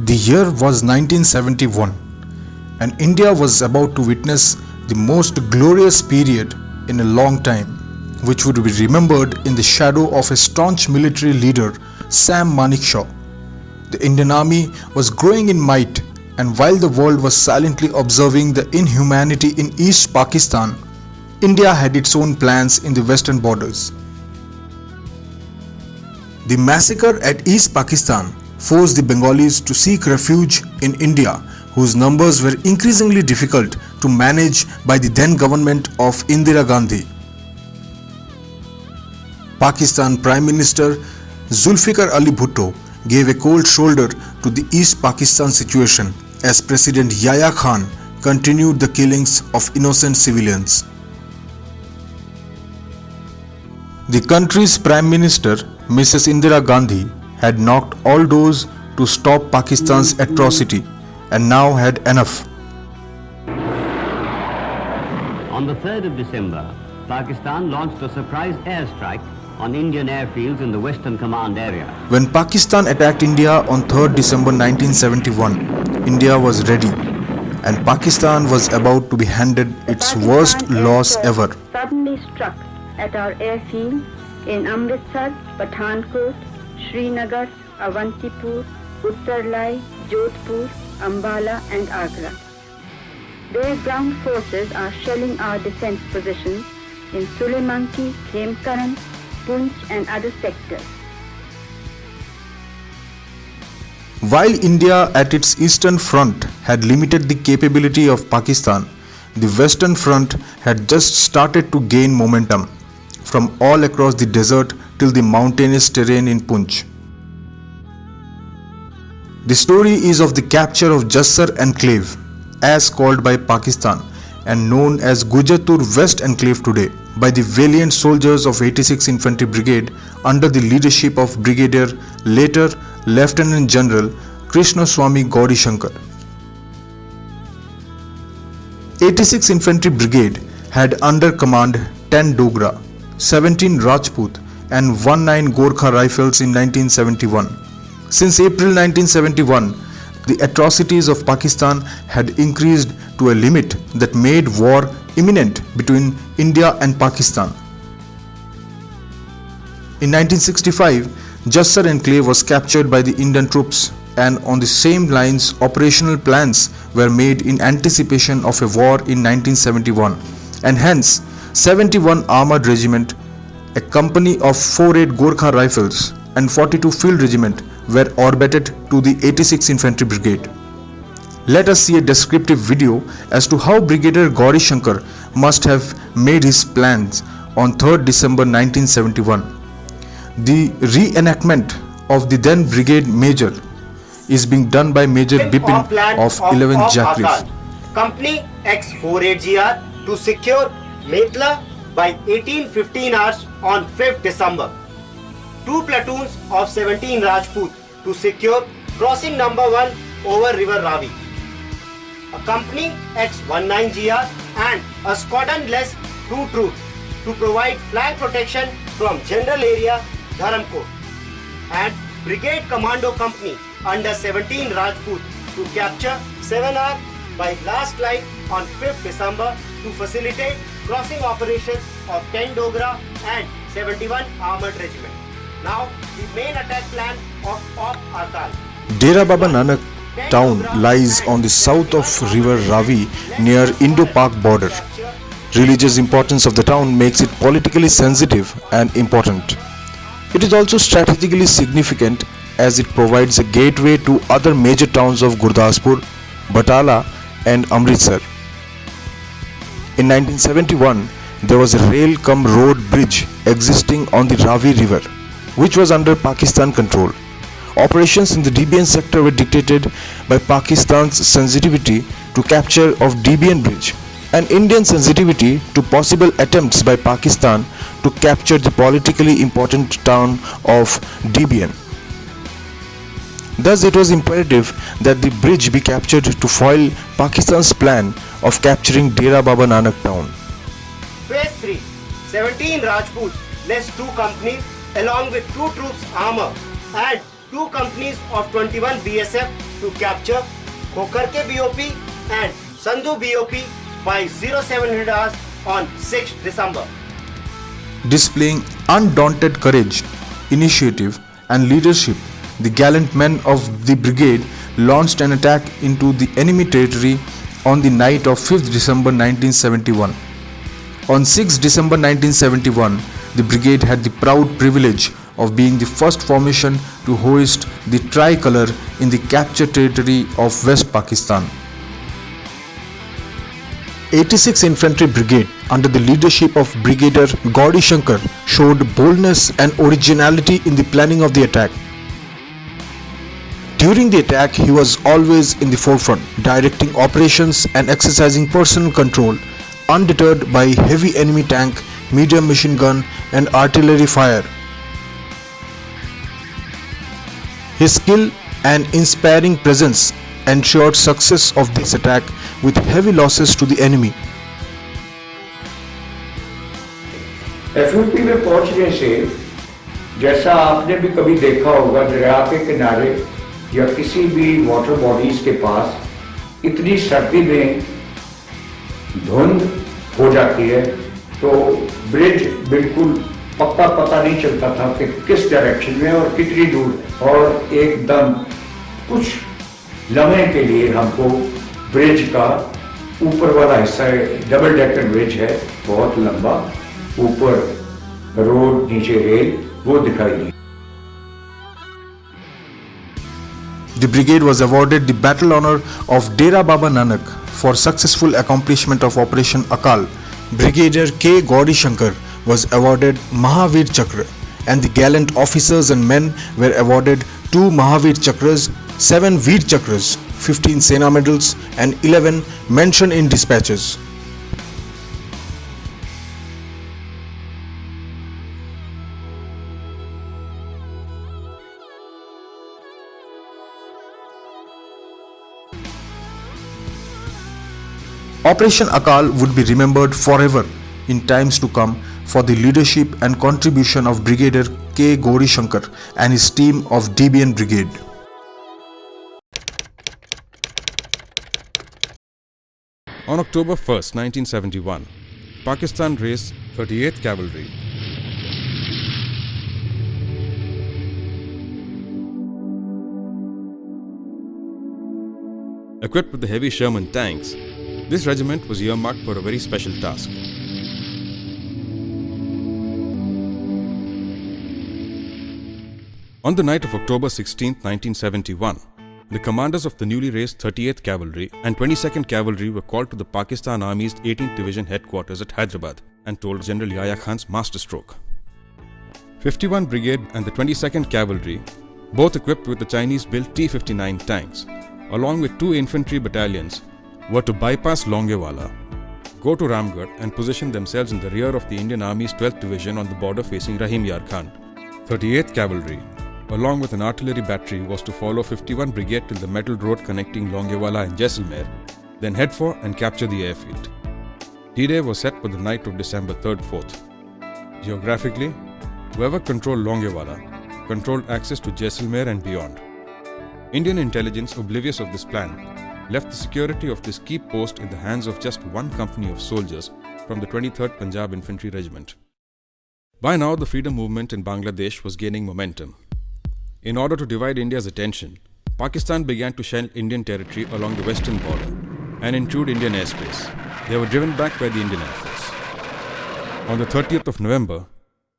The year was 1971, and India was about to witness the most glorious period in a long time, which would be remembered in the shadow of a staunch military leader, Sam Manekshaw. The Indian Army was growing in might, and while the world was silently observing the inhumanity in East Pakistan, India had its own plans in the western borders. The massacre at East Pakistan forced the Bengalis to seek refuge in India, whose numbers were increasingly difficult to manage by the then government of Indira Gandhi. Pakistan Prime Minister Zulfikar Ali Bhutto gave a cold shoulder to the East Pakistan situation as President Yahya Khan continued the killings of innocent civilians. The country's Prime Minister, Mrs. Indira Gandhi, had knocked all doors to stop Pakistan's atrocity and now had enough. On the 3rd of December, Pakistan launched a surprise airstrike on Indian airfields in the Western Command area. When Pakistan attacked India on 3rd December 1971, India was ready, and Pakistan was about to be handed its worst loss ever. Suddenly struck at our airfield in Amritsar, Pathankot, Srinagar, Avantipur, Uttarlai, Jodhpur, Ambala and Agra. Their ground forces are shelling our defense positions in Sulemanki, Khemkaran, Poonch and other sectors. While India at its eastern front had limited the capability of Pakistan, the western front had just started to gain momentum from all across the desert till the mountainous terrain in Poonch. The story is of the capture of Jassar Enclave, as called by Pakistan and known as Gujatur West Enclave today, by the valiant soldiers of 86th Infantry Brigade under the leadership of Brigadier, later Lieutenant General Krishnaswamy Gauri Shankar. 86th Infantry Brigade had under command 10 Dogra, 17 Rajput and 19 Gorkha Rifles in 1971. Since April 1971, the atrocities of Pakistan had increased to a limit that made war imminent between India and Pakistan. In 1965, Jassar Enclave was captured by the Indian troops, and on the same lines operational plans were made in anticipation of a war in 1971, and hence 71 Armoured Regiment, a company of 48 Gorkha Rifles and 42 Field Regiment were orbited to the 86th Infantry Brigade. Let us see a descriptive video as to how Brigadier Gauri Shankar must have made his plans on 3rd December 1971. The reenactment of the then Brigade Major is being done by Major Bipin of 11th Jagrif. Company X48GR to secure Metla by 18:15 hours on 5th December. 2 platoons of 17 Rajput to secure crossing number 1 over River Ravi. A company X19GR and a squadron less 2 troops to provide flank protection from general area Dharamkot. And Brigade Commando Company under 17 Rajput to capture 7R by last light on 5th December to facilitate crossing operations of 10 Dogra and 71 Armoured Regiment. Now, the main attack plan of Op Akal. Dera Baba Nanak town lies on the south of River Ravi near Indo-Pak border. Religious importance of the town makes it politically sensitive and important. It is also strategically significant as it provides a gateway to other major towns of Gurdaspur, Batala and Amritsar. In 1971, there was a rail-cum-road bridge existing on the Ravi River, which was under Pakistan control. Operations in the DBN sector were dictated by Pakistan's sensitivity to capture of DBN bridge and Indian sensitivity to possible attempts by Pakistan to capture the politically important town of DBN. Thus, it was imperative that the bridge be captured to foil Pakistan's plan of capturing Dera Baba Nanak town. Phase 3, 17 Rajput less 2 companies along with 2 troops armor and 2 companies of 21 BSF to capture Khokarke BOP and Sandhu BOP by 0700 hours on 6th December. Displaying undaunted courage, initiative and leadership, the gallant men of the brigade launched an attack into the enemy territory on the night of 5th December 1971. On 6th December 1971, the brigade had the proud privilege of being the first formation to hoist the tricolour in the captured territory of West Pakistan. 86th Infantry Brigade under the leadership of Brigadier Gauri Shankar showed boldness and originality in the planning of the attack. During the attack, he was always in the forefront, directing operations and exercising personal control, undeterred by heavy enemy tank, medium machine gun and artillery fire. His skill and inspiring presence ensured success of this attack with heavy losses to the enemy. एफयूपी में पहुंचने से जैसा आपने भी कभी देखा होगा, दरिया के किनारे या किसी भी वाटर बॉडीज के पास इतनी सर्दी में धुंध हो जाती है तो ब्रिज बिल्कुल पक्का पता नहीं चलता था कि किस डायरेक्शन में और कितनी दूर, और एकदम कुछ लम्हे के लिए हमको ब्रिज का ऊपर वाला हिस्सा, डबल डेकर ब्रिज है, बहुत लंबा, ऊपर रोड नीचे रेल, वो दिखाई दी। The brigade was awarded the battle honor of Dera Baba Nanak for successful accomplishment of Operation Akal. Brigadier K. Gauri Shankar was awarded Mahavir Chakra, and the gallant officers and men were awarded 2 Mahavir Chakras, 7 Veer Chakras, 15 Sena medals and 11 mentioned in dispatches. Operation Akal would be remembered forever in times to come for the leadership and contribution of Brigadier K. Gauri Shankar and his team of DBN Brigade. On October 1st, 1971, Pakistan raised 38th Cavalry, equipped with the heavy Sherman tanks. This regiment was earmarked for a very special task. On the night of October 16, 1971, the commanders of the newly raised 38th Cavalry and 22nd Cavalry were called to the Pakistan Army's 18th Division headquarters at Hyderabad and told General Yahya Khan's masterstroke. 51 Brigade and the 22nd Cavalry, both equipped with the Chinese-built T-59 tanks, along with 2 infantry battalions, were to bypass Longewala, go to Ramgarh and position themselves in the rear of the Indian Army's 12th Division on the border facing Rahim Yar Khan. 38th Cavalry, along with an artillery battery, was to follow 51 Brigade till the metal road connecting Longewala and Jaisalmer, then head for and capture the airfield. D-Day was set for the night of December 3rd-4th. Geographically, whoever controlled Longewala controlled access to Jaisalmer and beyond. Indian intelligence, oblivious of this plan, left the security of this key post in the hands of just one company of soldiers from the 23rd Punjab Infantry Regiment. By now, the freedom movement in Bangladesh was gaining momentum. In order to divide India's attention, Pakistan began to shell Indian territory along the western border and intrude Indian airspace. They were driven back by the Indian Air Force. On the 30th of November,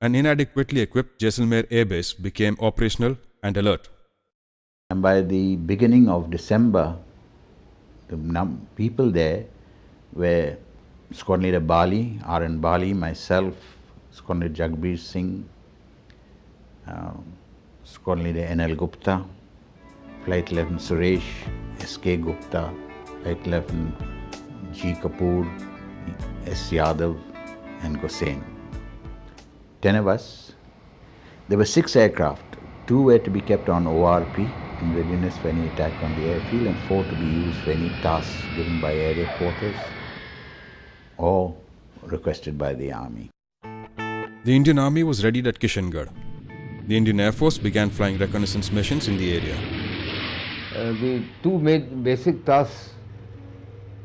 an inadequately equipped Jaisalmer Air Base became operational and alert. And by the beginning of December, the people there were Squadron Leader Bali, R.N. Bali, myself, Squadron Leader Jagbir Singh, Squadron Leader N.L. Gupta, Flight Lieutenant Suresh, S.K. Gupta, Flight Lieutenant G. Kapoor, S. Yadav and Gosain. 10 of us. There were 6 aircraft. 2 were to be kept on ORP in readiness for any attack on the airfield and 4 to be used for any tasks given by area quarters or requested by the army. The Indian Army was readied at Kishangarh. The Indian Air Force began flying reconnaissance missions in the area. the two basic tasks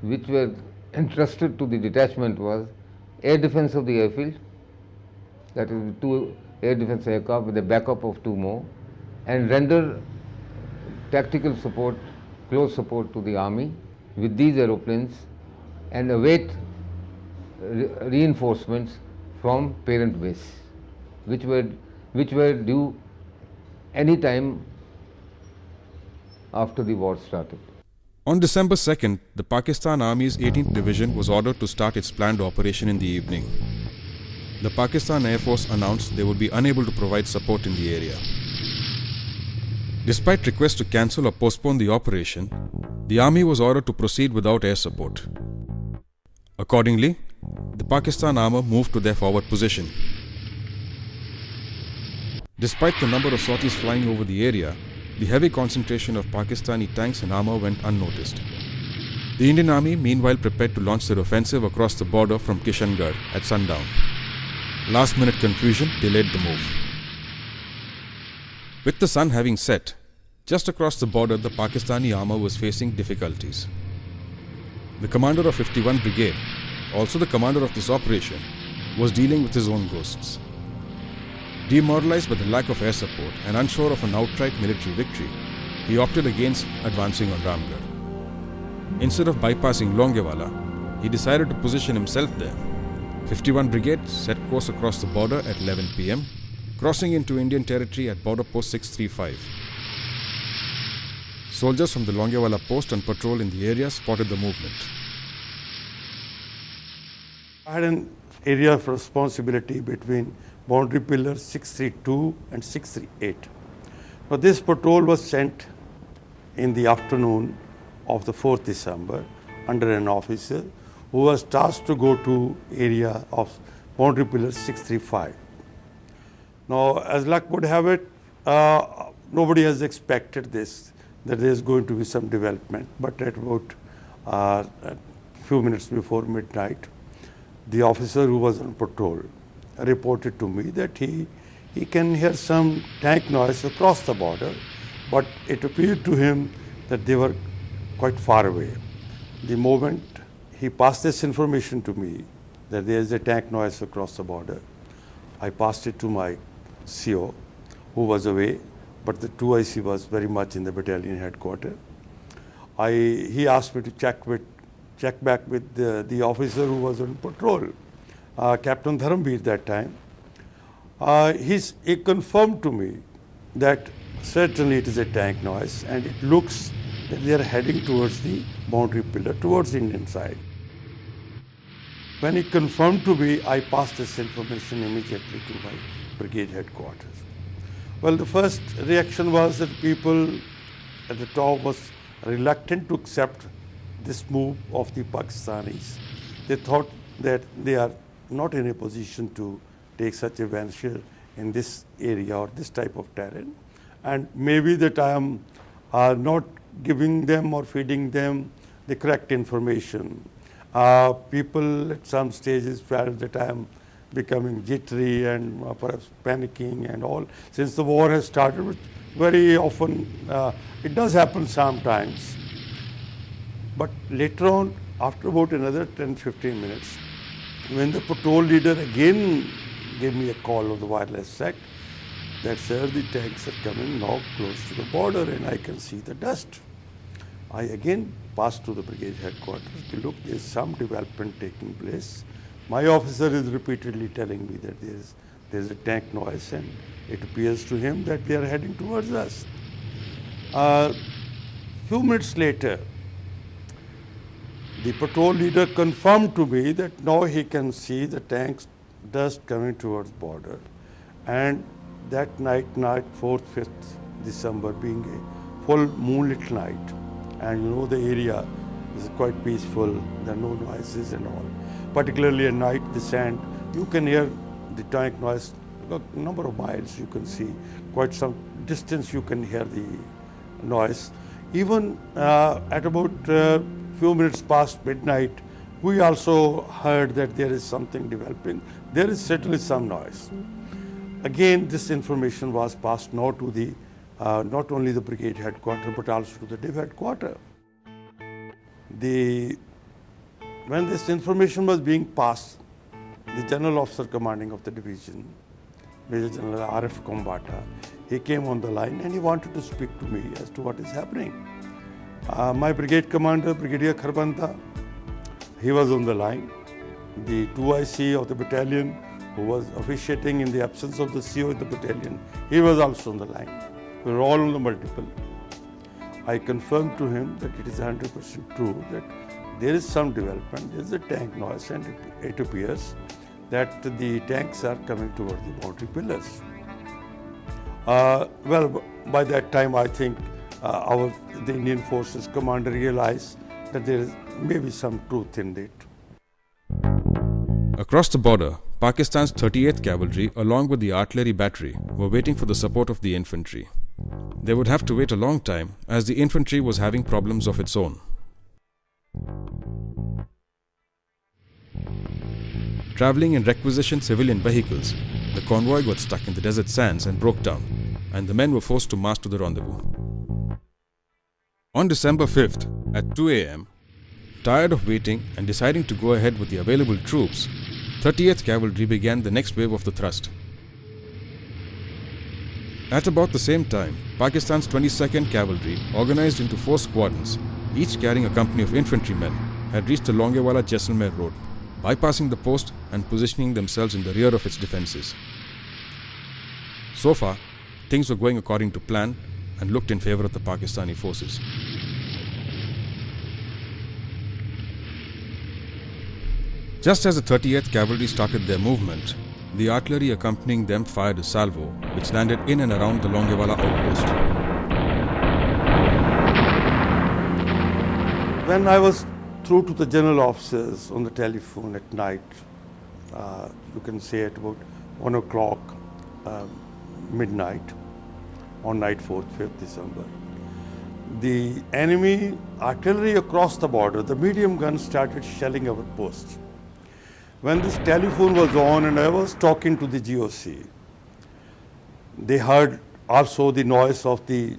which were entrusted to the detachment was air defense of the airfield, that is, 2 air defense aircraft with a backup of 2 more, and render tactical support, close support to the army with these aeroplanes and await reinforcements from parent base, which were due any time after the war started. On December 2nd, the Pakistan Army's 18th Division was ordered to start its planned operation in the evening. The Pakistan Air Force announced they would be unable to provide support in the area. Despite requests to cancel or postpone the operation, the army was ordered to proceed without air support. Accordingly, the Pakistan armor moved to their forward position. Despite the number of sorties flying over the area, the heavy concentration of Pakistani tanks and armor went unnoticed. The Indian Army meanwhile prepared to launch their offensive across the border from Kishangarh at sundown. Last-minute confusion delayed the move. With the sun having set, just across the border the Pakistani armor was facing difficulties. The commander of 51 Brigade, also the commander of this operation, was dealing with his own ghosts. Demoralized by the lack of air support and unsure of an outright military victory, he opted against advancing on Ramgarh. Instead of bypassing Longewala, he decided to position himself there. 51 Brigade set course across the border at 11 p.m., crossing into Indian territory at border post 635. Soldiers from the Longewala post on patrol in the area spotted the movement. I had an area of responsibility between boundary pillars 632 and 638. Now this patrol was sent in the afternoon of the 4th December under an officer who was tasked to go to area of boundary pillar 635. Now, as luck would have it, nobody has expected this, that there is going to be some development. But at about a few minutes before midnight, the officer who was on patrol reported to me that he can hear some tank noise across the border, but it appeared to him that they were quite far away. The moment he passed this information to me, that there is a tank noise across the border, I passed it to my CO, who was away, but the 2IC was very much in the battalion headquarters. He asked me to check back with the officer who was on patrol, Captain Dharamveer that time. He confirmed to me that certainly it is a tank noise and it looks that they are heading towards the boundary pillar, towards the Indian side. When he confirmed to me, I passed this information immediately to my brigade headquarters. Well, the first reaction was that people at the top was reluctant to accept this move of the Pakistanis. They thought that they are not in a position to take such a venture in this area or this type of terrain. And maybe that I am not giving them or feeding them the correct information. People at some stages felt that I am becoming jittery and perhaps panicking and all. Since the war has started, which very often it does happen sometimes. But later on, after about another 10-15 minutes, when the patrol leader again gave me a call on the wireless set, that sir, the tanks are coming now close to the border and I can see the dust. I again passed to the brigade headquarters to look, there is some development taking place. My officer is repeatedly telling me that there is a tank noise and it appears to him that they are heading towards us. Few minutes later, the patrol leader confirmed to me that now he can see the tanks dust coming towards border. And that night, 4th, 5th December, being a full moonlit night, and you know the area is quite peaceful, there are no noises and all. Particularly at night, the sand, you can hear the tank noise, a number of miles you can see, quite some distance you can hear the noise. Even at about few minutes past midnight, we also heard that there is something developing. There is certainly some noise. Again, this information was passed now to the not only the brigade headquarters but also to the div headquarters. When this information was being passed, the general officer commanding of the division, Major General R.F. Kombata, he came on the line and he wanted to speak to me as to what is happening. My brigade commander, Brigadier Kharbanda, he was on the line. The 2IC of the battalion, who was officiating in the absence of the CO in the battalion, he was also on the line. We were all on the multiple. I confirmed to him that it is 100% true that there is some development, there is a tank noise, and it appears that the tanks are coming toward the boundary pillars. Well, by that time, I think the Indian Forces commander realized that there is maybe some truth in it. Across the border, Pakistan's 38th Cavalry, along with the artillery battery, were waiting for the support of the infantry. They would have to wait a long time as the infantry was having problems of its own. Travelling in requisitioned civilian vehicles, the convoy got stuck in the desert sands and broke down, and the men were forced to march to the rendezvous. On December 5th, at 2 a.m., tired of waiting and deciding to go ahead with the available troops, 38th Cavalry began the next wave of the thrust. At about the same time, Pakistan's 22nd Cavalry, organized into 4 squadrons, each carrying a company of infantrymen, had reached the Longewala-Jaisalmer road, bypassing the post and positioning themselves in the rear of its defences. So far, things were going according to plan and looked in favour of the Pakistani forces. Just as the 38th Cavalry started their movement, the artillery accompanying them fired a salvo, which landed in and around the Longewala outpost. When I was through to the general officers on the telephone at night, you can say at about 1 o'clock, midnight, on night 4th, 5th December, the enemy artillery across the border, the medium guns started shelling our posts. When this telephone was on and I was talking to the GOC, they heard also the noise of the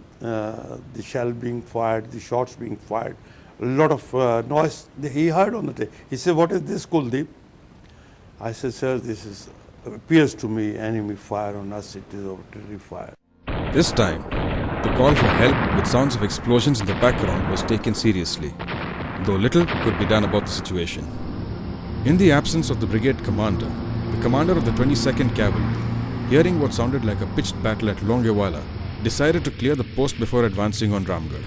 shell being fired, the shots being fired, a lot of noise he heard on the tape. He said, "What is this, Kuldeep?" I said, "Sir, this appears to me enemy fire on us, it is artillery fire." This time, the call for help with sounds of explosions in the background was taken seriously, though little could be done about the situation. In the absence of the brigade commander, the commander of the 22nd Cavalry, hearing what sounded like a pitched battle at Longewala, decided to clear the post before advancing on Ramgarh.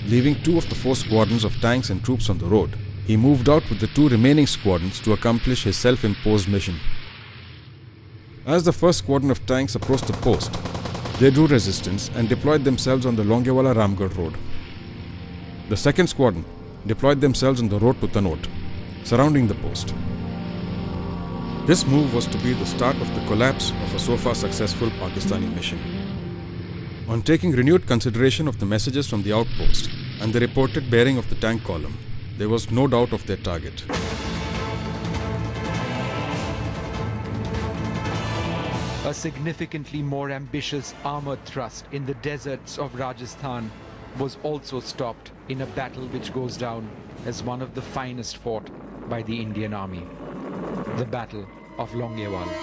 Leaving 2 of the 4 squadrons of tanks and troops on the road, he moved out with the 2 remaining squadrons to accomplish his self-imposed mission. As the first squadron of tanks approached the post, they drew resistance and deployed themselves on the Longewala-Ramgarh road. The second squadron deployed themselves on the road to Tanot, surrounding the post. This move was to be the start of the collapse of a so far successful Pakistani mission. On taking renewed consideration of the messages from the outpost and the reported bearing of the tank column, there was no doubt of their target. A significantly more ambitious armoured thrust in the deserts of Rajasthan was also stopped in a battle which goes down as one of the finest fought by the Indian Army, the Battle of Longewala.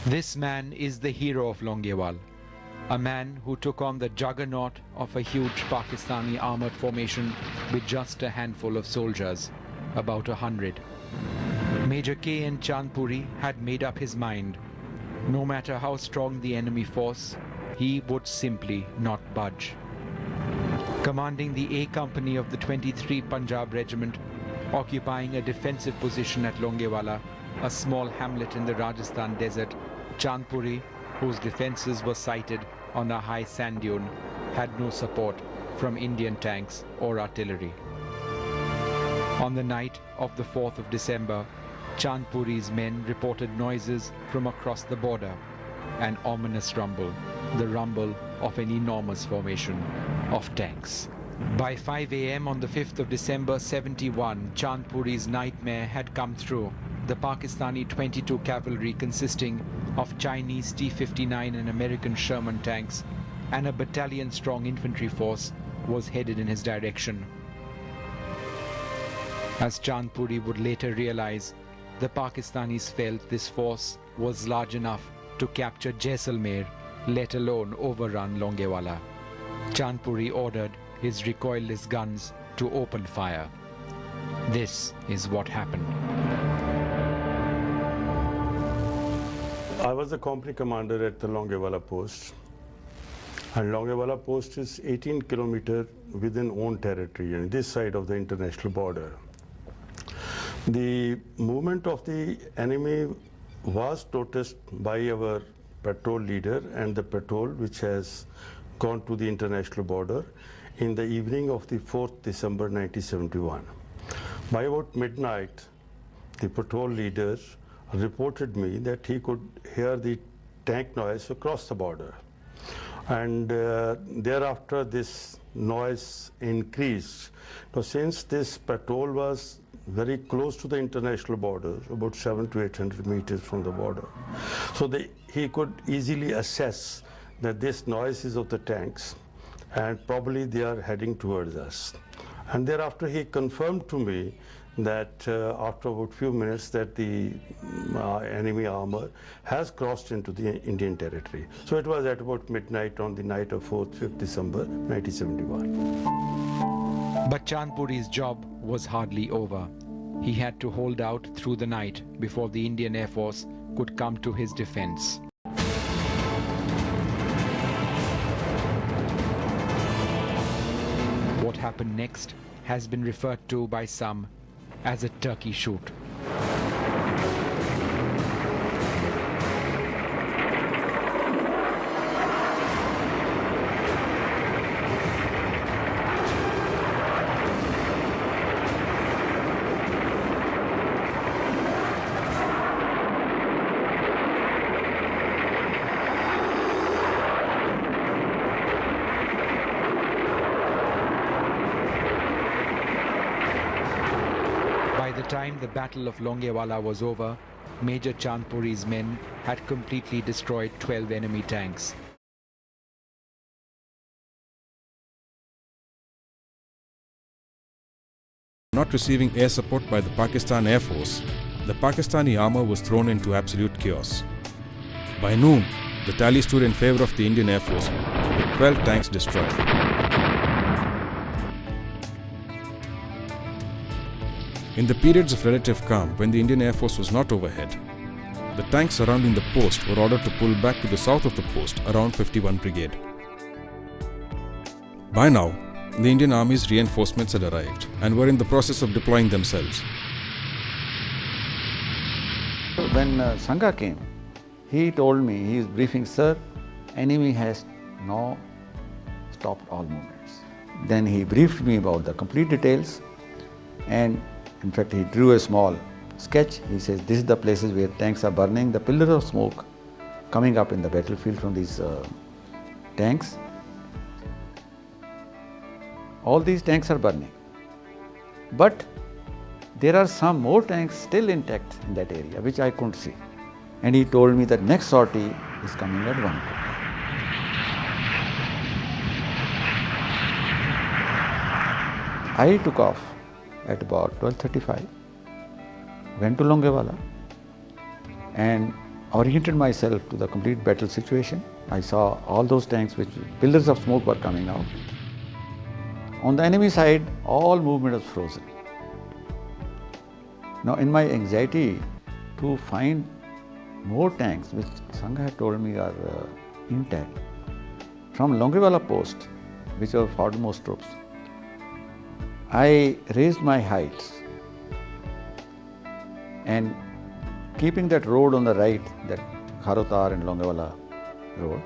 This man is the hero of Longewala, a man who took on the juggernaut of a huge Pakistani armoured formation with just a handful of soldiers, about 100. Major K.N. Chandpuri had made up his mind. No matter how strong the enemy force, he would simply not budge. Commanding the A Company of the 23 Punjab Regiment, occupying a defensive position at Longewala, a small hamlet in the Rajasthan desert, Chandpuri, whose defences were sited on a high sand dune, had no support from Indian tanks or artillery. On the night of the 4th of December, Chandpuri's men reported noises from across the border, an ominous rumble, the rumble of an enormous formation of tanks. By 5 a.m. on the 5th of December 71, Chandpuri's nightmare had come true. The Pakistani 22 cavalry consisting of Chinese T-59 and American Sherman tanks and a battalion-strong infantry force was headed in his direction. As Chandpuri would later realize, the Pakistanis felt this force was large enough to capture Jaisalmer, let alone overrun Longewala. Chandpuri ordered his recoilless guns to open fire. This is what happened. I was the company commander at the Longewala post. And Longewala post is 18 kilometers within own territory, on this side of the international border. The movement of the enemy was noticed by our patrol leader and the patrol which has gone to the international border in the evening of the 4th December 1971. By about midnight, the patrol leader reported me that he could hear the tank noise across the border. And thereafter this noise increased. Now, since this patrol was very close to the international border, about 700 to 800 meters from the border, so he could easily assess that this noise is of the tanks and probably they are heading towards us. And thereafter he confirmed to me that after about few minutes that the enemy armor has crossed into the Indian territory. So it was at about midnight on the night of 4th, 5th December 1971. But Chandpuri's job was hardly over. He had to hold out through the night before the Indian Air Force could come to his defense. What happened next has been referred to by some as a turkey shoot. By the time the Battle of Longewala was over, Major Chandpuri's men had completely destroyed 12 enemy tanks. Not receiving air support by the Pakistan Air Force, the Pakistani armor was thrown into absolute chaos. By noon, the tally stood in favor of the Indian Air Force, with 12 tanks destroyed. In the periods of relative calm, when the Indian Air Force was not overhead, the tanks surrounding the post were ordered to pull back to the south of the post around 51 Brigade. By now, the Indian Army's reinforcements had arrived and were in the process of deploying themselves. When Sangha came, he told me, he is briefing, sir, enemy has now stopped all movements. Then he briefed me about the complete details, and in fact he drew a small sketch. He says, this is the places where tanks are burning, the pillars of smoke coming up in the battlefield from these tanks. All these tanks are burning. But there are some more tanks still intact in that area, which I couldn't see. And he told me that next sortie is coming at 1 o'clock. I took off at about 12:35, went to Longewala and oriented myself to the complete battle situation. I saw all those tanks which pillars of smoke were coming out. On the enemy side, all movement was frozen. Now, in my anxiety to find more tanks, which Sangha had told me are intact, from Longewala post, which are foremost troops, I raised my heights and keeping that road on the right, that Kharotar and Longewala road,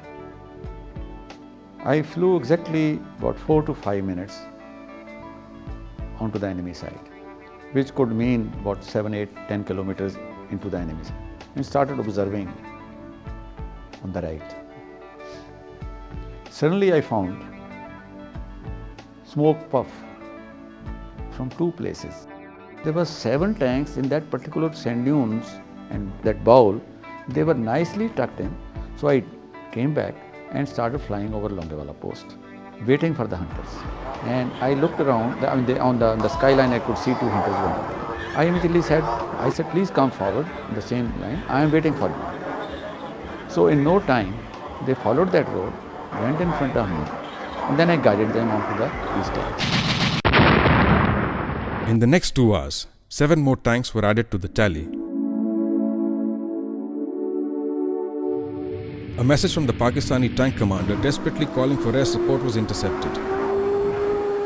I flew exactly about 4 to 5 minutes onto the enemy side, which could mean about 7, 8, 10 kilometers into the enemy side, and started observing on the right. Suddenly I found smoke puff from two places. There were 7 tanks in that particular sand dunes and that bowl. They were nicely tucked in. So I came back and started flying over Longewala post, waiting for the hunters. And I looked around, on the skyline I could see 2 hunters running. I immediately said, please come forward in the same line, I am waiting for you. So in no time, they followed that road, went in front of me, and then I guided them onto the east edge. In the next 2 hours, 7 more tanks were added to the tally. A message from the Pakistani tank commander desperately calling for air support was intercepted.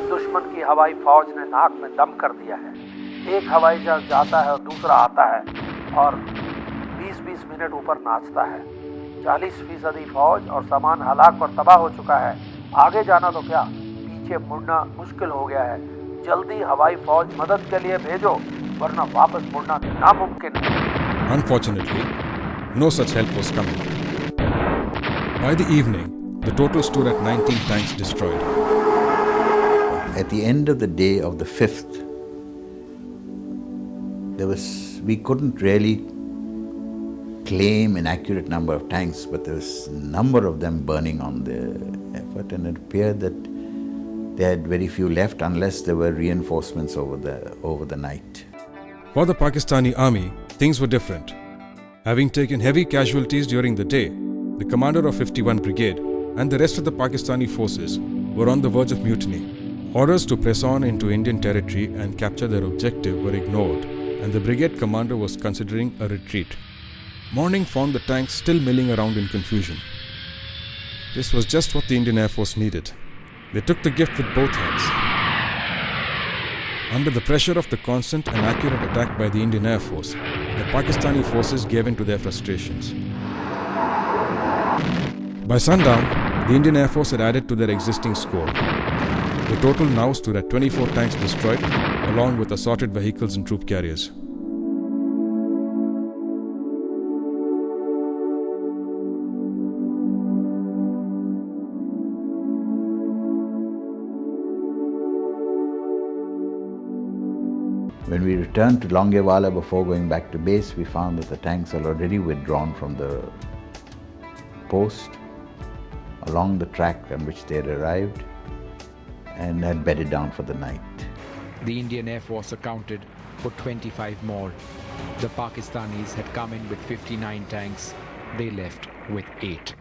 दुश्मन की हवाई फौज ने नाक में दम कर दिया है। एक हवाई जहाज जाता है और दूसरा आता है और 20-20 मिनट ऊपर नाचता है। 40% फौज और सामान हलाक पर तबाह हो चुका है। आगे जाना तो क्या, पीछे मुड़ना मुश्किल हो गया है। जल्दी हवाई फौज मदद के लिए भेजो, वरना वापस मुड़ना नामुमकिन है। Unfortunately, no such help was coming. By the evening, the total stood at 19 tanks destroyed. At the end of the day of the 5th, we couldn't really claim an accurate number of tanks, but there was a number of them burning on the effort, and it appeared that they had very few left unless there were reinforcements over the night. For the Pakistani army, things were different. Having taken heavy casualties during the day, the commander of 51 Brigade and the rest of the Pakistani forces were on the verge of mutiny. Orders to press on into Indian territory and capture their objective were ignored, and the brigade commander was considering a retreat. Morning found the tanks still milling around in confusion. This was just what the Indian Air Force needed. They took the gift with both hands. Under the pressure of the constant and accurate attack by the Indian Air Force, the Pakistani forces gave in to their frustrations. By sundown, the Indian Air Force had added to their existing score. The total now stood at 24 tanks destroyed, along with assorted vehicles and troop carriers. When we returned to Longewala before going back to base, we found that the tanks had already withdrawn from the post along the track on which they had arrived and had bedded down for the night. The Indian Air Force accounted for 25 more. The Pakistanis had come in with 59 tanks. They left with 8.